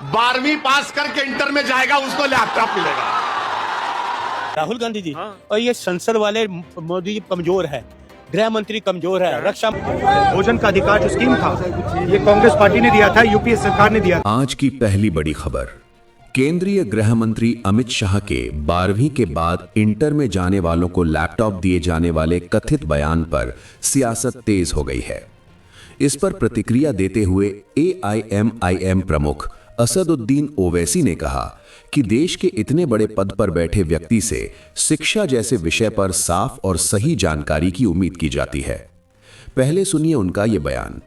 12वीं पास करके इंटर में जाएगा उसको लैपटॉप मिलेगा। राहुल गांधी जी और ये संसद वाले मोदी जी कमजोर है, गृह मंत्री कमजोर है, रक्षा भोजन का अधिकार जो स्कीम था ये कांग्रेस पार्टी ने दिया था, यूपीए सरकार ने दिया था। आज की पहली बड़ी खबर, केंद्रीय गृह मंत्री अमित शाह के 12वीं के बाद इंटर में जाने वालों को लैपटॉप दिए जाने वाले कथित बयान पर सियासत तेज हो गई है। इस पर प्रतिक्रिया देते हुए AIMIM प्रमुख असदुद्दीन ओवैसी ने कहा कि देश के इतने बड़े पद पर बैठे व्यक्ति से शिक्षा जैसे विषय पर साफ और सही जानकारी की उम्मीद की जाती है। पहले सुनिए उनका ये बयान।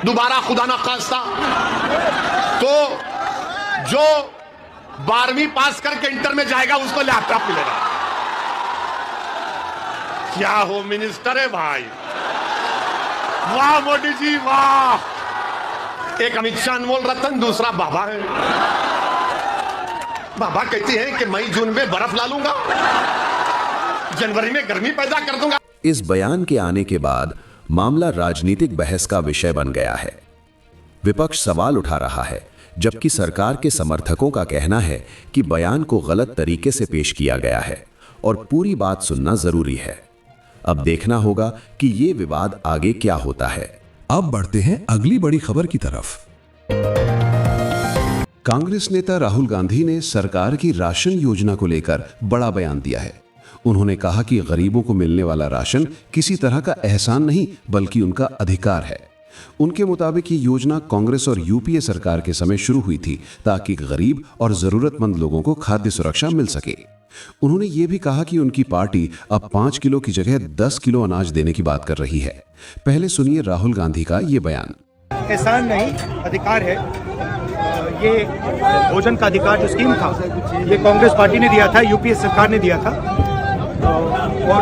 दोबारा खुदा ना खास्ता तो जो 12वीं पास करके इंटर में जाएगा उसको लैपटॉप मिलेगा। क्या हो मिनिस्टर है भाई, वाह मोदी जी वाह। एक अमित शाह अनमोल रतन, दूसरा बाबा है। बाबा कहती हैं कि मई जून में बर्फ ला लूंगा, जनवरी में गर्मी पैदा कर दूंगा। इस बयान के आने के बाद मामला राजनीतिक बहस का विषय बन गया है। विपक्ष सवाल उठा रहा है, जबकि सरकार के समर्थकों का कहना है कि बयान को गलत तरीके से पेश किया गया है और पूरी बात सुनना जरूरी है। अब देखना होगा कि ये विवाद आगे क्या होता है। अब बढ़ते हैं अगली बड़ी खबर की तरफ। कांग्रेस नेता राहुल गांधी ने सरकार की राशन योजना को लेकर बड़ा बयान दिया है। उन्होंने कहा कि गरीबों को मिलने वाला राशन किसी तरह का एहसान नहीं बल्कि उनका अधिकार है। उनके मुताबिक ये योजना कांग्रेस और यूपीए सरकार के समय शुरू हुई थी ताकि गरीब और जरूरतमंद लोगों को खाद्य सुरक्षा मिल सके। उन्होंने ये भी कहा कि उनकी पार्टी अब 5 किलो की जगह 10 किलो अनाज देने की बात कर रही है। पहले सुनिए राहुल गांधी का ये बयान। एहसान नहीं, अधिकार है। ये भोजन का अधिकार जो स्कीम था ये कांग्रेस पार्टी ने दिया था, यूपीए सरकार ने दिया था। और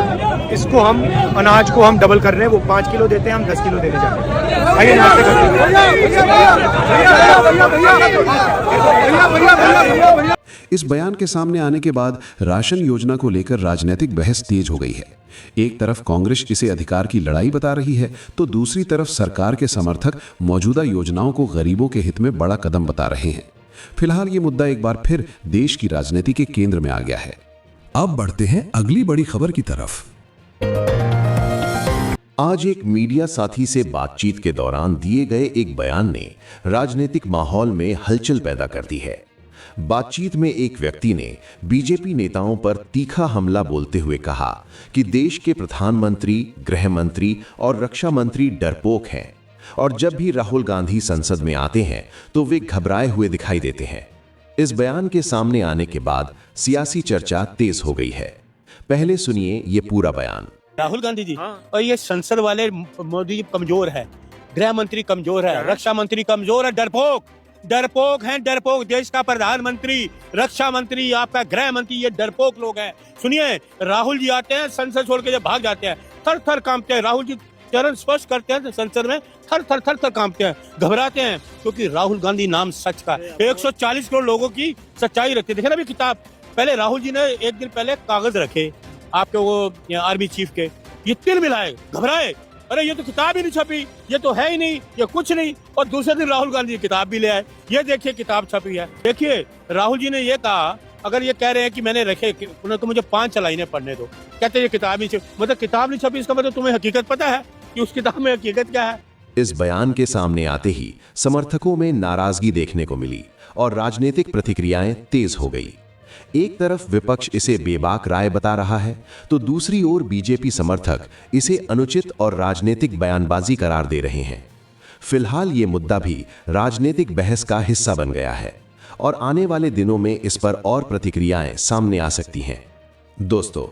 इसको हम अनाज को हम डबल कर रहे हैं, वो 5 किलो देते हैं, हम 10 किलो देने जा रहे हैं। आइए नाश्ते करते हैं। इस बयान के सामने आने के बाद राशन योजना को लेकर राजनीतिक बहस तेज हो गई है। एक तरफ कांग्रेस इसे अधिकार की लड़ाई बता रही है तो दूसरी तरफ सरकार के समर्थक मौजूदा योजनाओं को गरीबों के हित में बड़ा कदम बता रहे हैं। फिलहाल ये मुद्दा एक बार फिर देश की राजनीति के केंद्र में आ गया है। अब बढ़ते हैं अगली बड़ी खबर की तरफ। आज एक मीडिया साथी से बातचीत के दौरान दिए गए एक बयान ने राजनीतिक माहौल में हलचल पैदा कर दी है। बातचीत में एक व्यक्ति ने बीजेपी नेताओं पर तीखा हमला बोलते हुए कहा कि देश के प्रधानमंत्री, गृह मंत्री और रक्षा मंत्री डरपोक हैं और जब भी राहुल गांधी संसद में आते हैं तो वे घबराए हुए दिखाई देते हैं। इस बयान के सामने आने के बाद सियासी चर्चा तेज हो गई है। पहले सुनिए ये पूरा बयान। राहुल गांधी जी और ये संसद वाले मोदी जी कमजोर है, गृह मंत्री कमजोर है, रक्षा मंत्री कमजोर है, डरपोक हैं, डरपोक। देश का प्रधानमंत्री, रक्षा मंत्री, आपका गृह मंत्री, ये डरपोक लोग हैं। सुनिए, राहुल जी आते हैं, संसद छोड़ के जब भाग जाते हैं, थर थर कांपते हैं। राहुल जी चरण स्पर्श करते हैं तो संसद में थर थर थर थर कांपते हैं, घबराते हैं, क्योंकि राहुल गांधी नाम सच का 140 करोड़ लोगों की सच्चाई रखते। देखे ना अभी किताब, पहले राहुल जी ने एक दिन पहले कागज रखे आपके वो आर्मी चीफ के, ये तिल मिलाए, घबराए, अरे ये तो किताब ही नहीं छपी, ये तो है ही नहीं, ये कुछ नहीं। और दूसरे दिन राहुल गांधी किताब भी ले आए, ये देखिए किताब छपी है। देखिए राहुल जी ने ये कहा, अगर ये कह रहे हैं कि मैंने रखे तो मुझे 5 लाइनें पढ़ने दो, कहते ये किताब नहीं छपी। मतलब किताब नहीं छपी, इसका मतलब तुम्हें हकीकत पता है कि उस किताब में हकीकत क्या है। इस बयान के सामने आते ही समर्थकों में नाराजगी देखने को मिली और राजनीतिक प्रतिक्रियाएं तेज हो गई। एक तरफ विपक्ष इसे बेबाक राय बता रहा है तो दूसरी ओर बीजेपी समर्थक इसे अनुचित और राजनीतिक बयानबाजी करार दे रहे हैं। फिलहाल ये मुद्दा भी राजनीतिक बहस का हिस्सा बन गया है और आने वाले दिनों में इस पर और प्रतिक्रियाएं सामने आ सकती हैं। दोस्तों,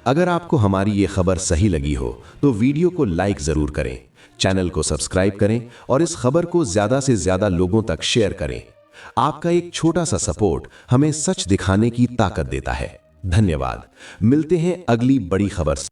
अगर आपको हमारी ये खबर सही लगी हो तो वीडियो को लाइक जरूर करें, चैनल को सब्सक्राइब करें और इस खबर को ज्यादा से ज्यादा लोगों तक शेयर करें। आपका एक छोटा सा सपोर्ट हमें सच दिखाने की ताकत देता है। धन्यवाद। मिलते हैं अगली बड़ी खबर से।